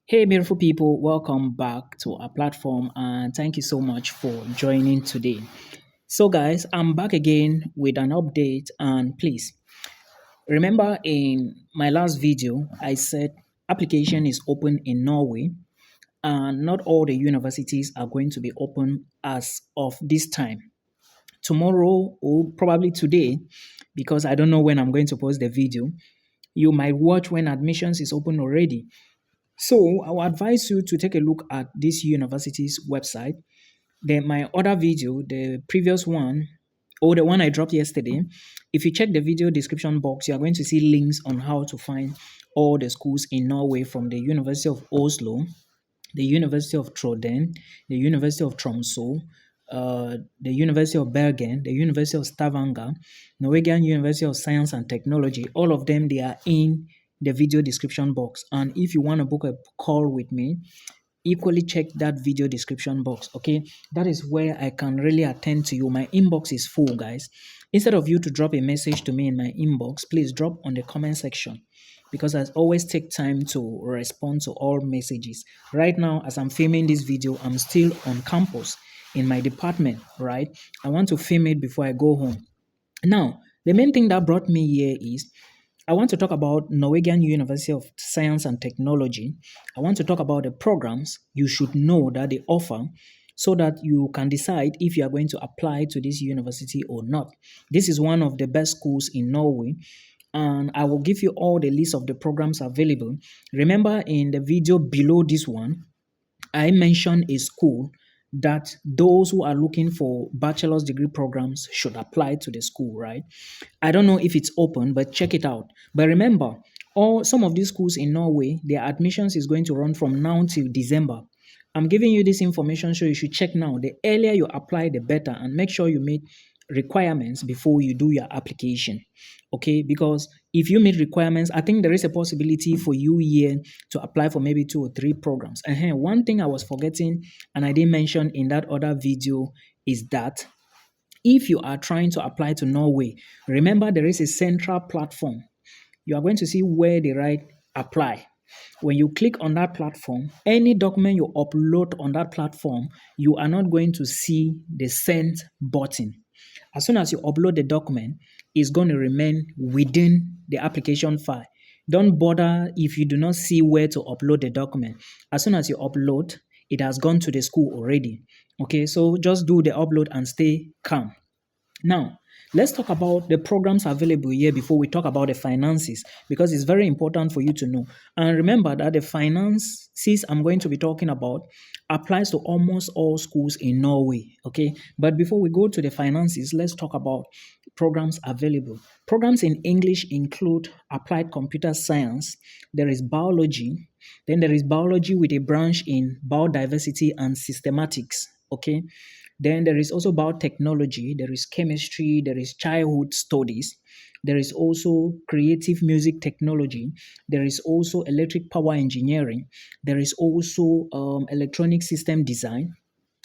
Hey, beautiful people, welcome back to our platform and thank you so much for joining today. So, guys, I'm back again with an update. And please remember, in my last video, I said application is open in Norway, and not all the universities are going to be open as of this time. Tomorrow, or probably today, because I don't know when I'm going to post the video, you might watch when admissions is open already. So I will advise you to take a look at this university's website. Then my other video, the previous one, or the one I dropped yesterday, if you check the video description box, you are going to see links on how to find all the schools in Norway from the University of Oslo, the University of Troden, the University of Tromsø, the University of Bergen, the University of Stavanger, Norwegian University of Science and Technology. All of them, they are in the video description box. And if you want to book a call with me, equally check that video description box. Okay, that is where I can really attend to you. My inbox is full, guys. Instead of you to drop a message to me in my inbox, please drop on the comment section, because I always take time to respond to all messages. Right now, as I'm filming this video, I'm still on campus in my department, right? I want to film it before I go home. Now, the main thing that brought me here is I want to talk about Norwegian University of Science and Technology. I want to talk about the programs you should know that they offer so that you can decide if you are going to apply to this university or not. This is one of the best schools in Norway, and I will give you all the list of the programs available. Remember, in the video below this one, I mentioned a school that those who are looking for bachelor's degree programs should apply to the school, right? I don't know if it's open, but check it out. But remember, all some of these schools in Norway, their admissions is going to run from now till December. I'm giving you this information, so you should check now. The earlier you apply, the better, and make sure you meet requirements before you do your application. Okay, because if you meet requirements, I think there is a possibility for you here to apply for maybe 2 or 3 programs. And one thing I was forgetting and I didn't mention in that other video is that if you are trying to apply to Norway, remember there is a central platform. You are going to see where they write apply. When you click on that platform, any document you upload on that platform, you are not going to see the send button. As soon as you upload the document, it's going to remain within the application file. Don't bother if you do not see where to upload the document. As soon as you upload, it has gone to the school already. Okay, so just do the upload and stay calm. Now, let's talk about the programs available here before we talk about the finances, because it's very important for you to know. And remember that the finances I'm going to be talking about applies to almost all schools in Norway. Okay, but before we go to the finances, let's talk about programs available. Programs in English include applied computer science, there is biology, then there is biology with a branch in biodiversity and systematics. Okay, then there is also biotechnology, there is chemistry, there is childhood studies, there is also creative music technology, there is also electric power engineering, there is also electronic system design,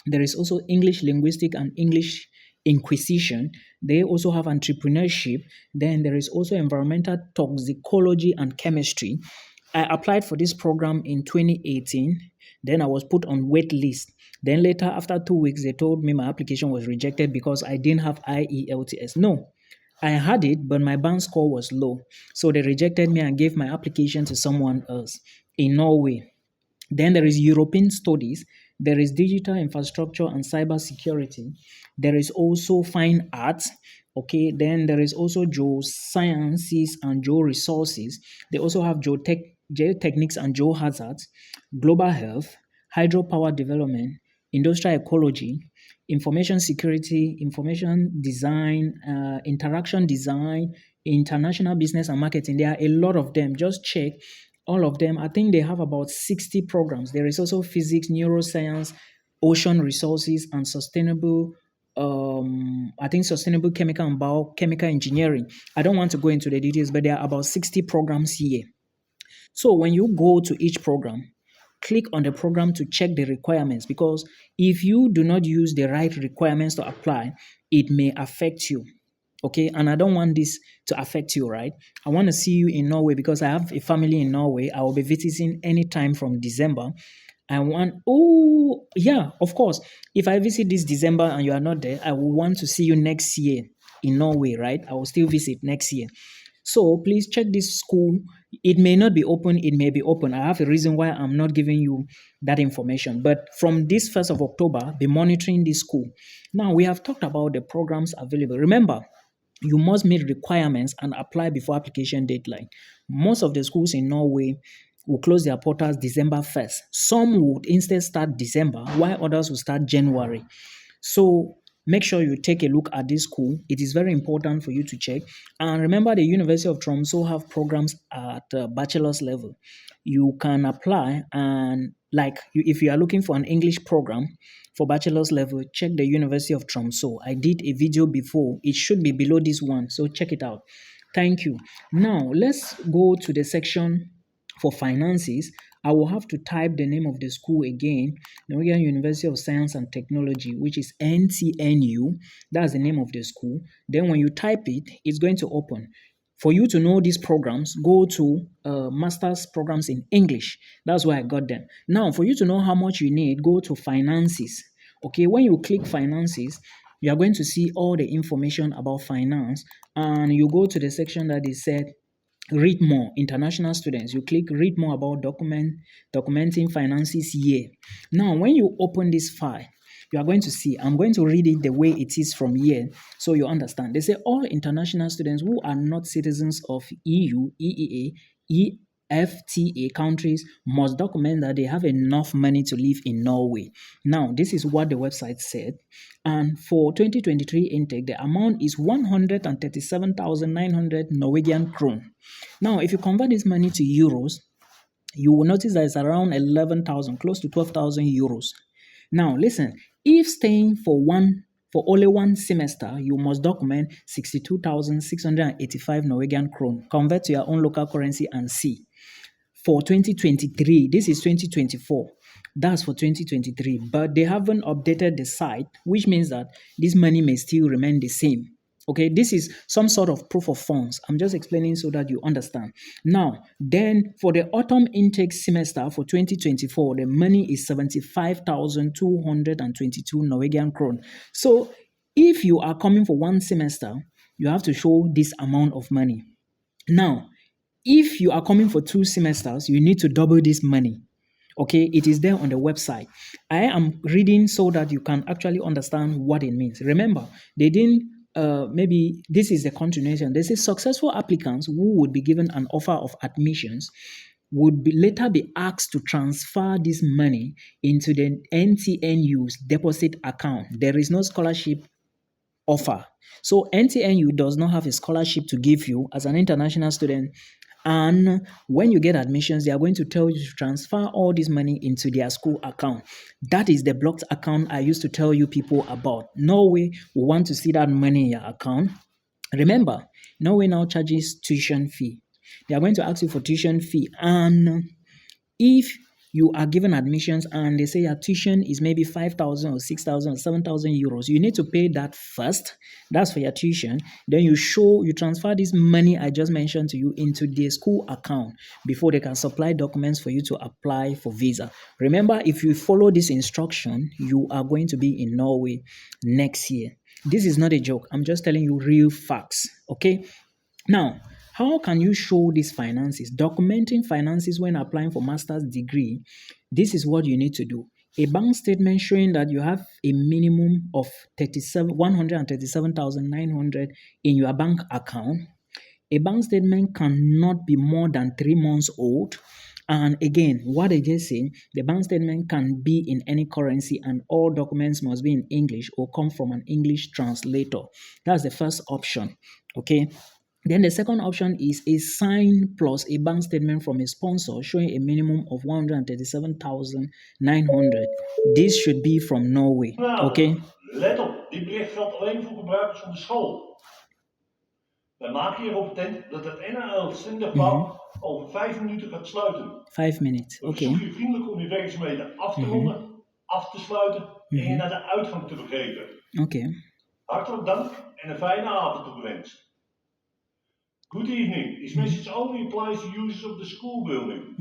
there is also English linguistic and English inquisition. They also have entrepreneurship. Then there is also environmental toxicology and chemistry. I applied for this program in 2018. Then I was put on wait list. Then later, after 2 weeks, they told me my application was rejected because I didn't have IELTS. No, I had it, but my band score was low. So they rejected me and gave my application to someone else in Norway. Then there is European studies, there is digital infrastructure and cyber security, there is also fine arts, okay, then there is also geosciences and georesources. They also have geotechnics and geohazards, global health, hydropower development, industrial ecology, information security, information design, interaction design, international business and marketing. There are a lot of them. Just check all of them. I think they have about 60 programs. There is also physics, neuroscience, ocean resources, and sustainable. I think sustainable chemical and biochemical engineering. I don't want to go into the details, but there are about 60 programs here. So when you go to each program, click on the program to check the requirements, because if you do not use the right requirements to apply, it may affect you. Okay, and I don't want this to affect you, right? I want to see you in Norway because I have a family in Norway. I will be visiting anytime from December. I want, oh, yeah, of course. If I visit this December and you are not there, I will want to see you next year in Norway, right? I will still visit next year. So please check this school. It may not be open, it may be open. I have a reason why I'm not giving you that information. But from this 1st of October, be monitoring this school. Now, we have talked about the programs available. Remember, you must meet requirements and apply before application deadline. Most of the schools in Norway will close their portals December 1st. Some would instead start December, while others will start January. So make sure you take a look at this school. It is very important for you to check. And remember, the University of Tromsø have programs at bachelor's level. You can apply and if you are looking for an English program for bachelor's level, check the University of Tromsø. I did a video before. It should be below this one, so check it out. Thank you. Now, let's go to the section for finances. I will have to type the name of the school again, Norwegian University of Science and Technology, which is NTNU. That's the name of the school. Then when you type it, it's going to open. For you to know these programs, go to master's programs in English. That's why I got them. Now, for you to know how much you need, go to finances. Okay, when you click finances, you are going to see all the information about finance, and you go to the section that is said read more international students. You click read more about documenting finances here. Now when you open this file, you are going to see, I'm going to read it the way it is from here so you understand. They say all international students who are not citizens of EU, EEA, EFTA countries must document that they have enough money to live in Norway. Now, this is what the website said. And for 2023 intake, the amount is 137,900 Norwegian krone. Now, if you convert this money to euros, you will notice that it's around 11,000, close to 12,000 euros. Now, listen, if staying for only one semester, you must document 62,685 Norwegian krone. Convert to your own local currency and see. For 2023, this is 2024. That's for 2023, but they haven't updated the site, which means that this money may still remain the same. Okay, this is some sort of proof of funds. I'm just explaining so that you understand. Now, then for the autumn intake semester for 2024, the money is 75,222 Norwegian krone. So if you are coming for one semester, you have to show this amount of money. Now, if you are coming for 2 semesters, you need to double this money. Okay, it is there on the website. I am reading so that you can actually understand what it means. Remember, they didn't maybe this is the continuation. They say successful applicants who would be given an offer of admissions would later be asked to transfer this money into the NTNU's deposit account. There is no scholarship offer. So NTNU does not have a scholarship to give you as an international student. And when you get admissions, they are going to tell you to transfer all this money into their school account. That is the blocked account I used to tell you people about. Norway will want to see that money in your account. Remember, Norway now charges tuition fee. They are going to ask you for tuition fee. And if you are given admissions and they say your tuition is maybe 5,000 or 6,000 or 7,000 euros, you need to pay that first. That's for your tuition. Then you transfer this money I just mentioned to you into their school account before they can supply documents for you to apply for visa. Remember, if you follow this instruction, you are going to be in Norway next year. This is not a joke. I'm just telling you real facts. Okay? Now, how can you show these finances? Documenting finances when applying for master's degree, this is what you need to do. A bank statement showing that you have a minimum of 137,900 in your bank account. A bank statement cannot be more than 3 months old. And again, what I just said, the bank statement can be in any currency and all documents must be in English or come from an English translator. That's the first option. Okay. Then the second option is a sign plus a bank statement from a sponsor showing a minimum of 137,900. This should be from Norway. Okay? Let op, dit bericht geldt alleen voor gebruikers van de school. Wij maken hierop attent dat het NAL-zendergebouw over 5 minuten gaat sluiten. 5 minutes, oké. We verzoeken je vriendelijk om je werkzaamheden af te ronden, af te sluiten en je naar de uitgang te begeven. Oké. Hartelijk dank en een fijne avond toegewenst. Good evening. This message only applies to users of the school building.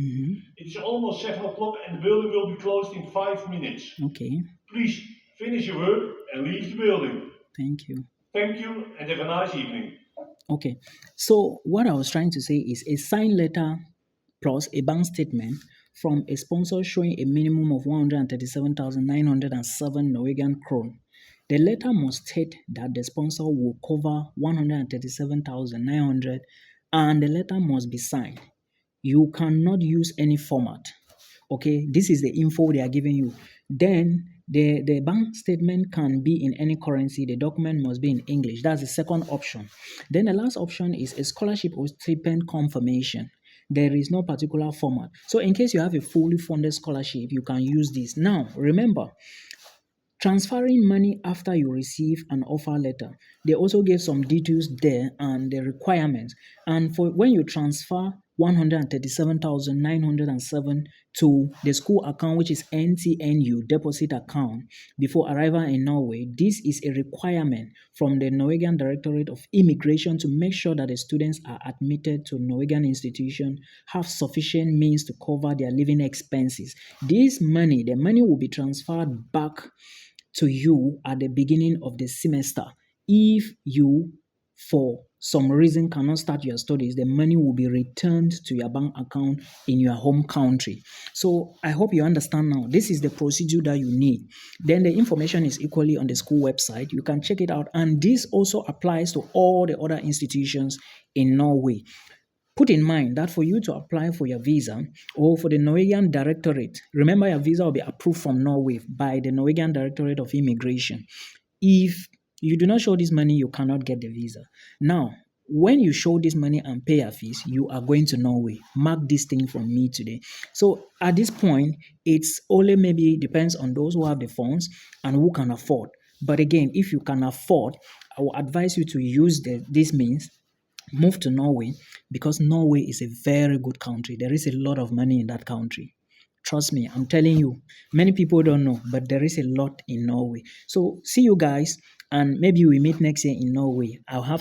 It is almost 7 o'clock and the building will be closed in 5 minutes. Okay. Please finish your work and leave the building. Thank you. Thank you and have a nice evening. Okay. So what I was trying to say is a signed letter plus a bank statement from a sponsor showing a minimum of 137,907 Norwegian krone. The letter must state that the sponsor will cover 137,900 and the letter must be signed. You cannot use any format. Okay, this is the info they are giving you. Then the bank statement can be in any currency. The document must be in English. That's the second option. Then the last option is a scholarship or stipend confirmation. There is no particular format. So in case you have a fully funded scholarship, you can use this. Now, remember, transferring money after you receive an offer letter. They also gave some details there and the requirements. And for when you transfer 137,907 to the school account, which is NTNU deposit account, before arrival in Norway, this is a requirement from the Norwegian Directorate of Immigration to make sure that the students are admitted to Norwegian institution, have sufficient means to cover their living expenses. The money will be transferred back to you at the beginning of the semester. If you, for some reason, cannot start your studies, the money will be returned to your bank account in your home country. So I hope you understand now. This is the procedure that you need. Then the information is equally on the school website. You can check it out. And this also applies to all the other institutions in Norway. Put in mind that for you to apply for your visa or for the Norwegian Directorate, remember your visa will be approved from Norway by the Norwegian Directorate of Immigration. If you do not show this money, you cannot get the visa. Now, when you show this money and pay your fees, you are going to Norway. Mark this thing from me today. So at this point, it's only maybe depends on those who have the funds and who can afford. But again, if you can afford, I will advise you to use this means. Move to Norway because Norway is a very good country. There is a lot of money in that country. Trust me, I'm telling you. Many people don't know, but there is a lot in Norway. So see you guys, and maybe we meet next year in Norway. I'll have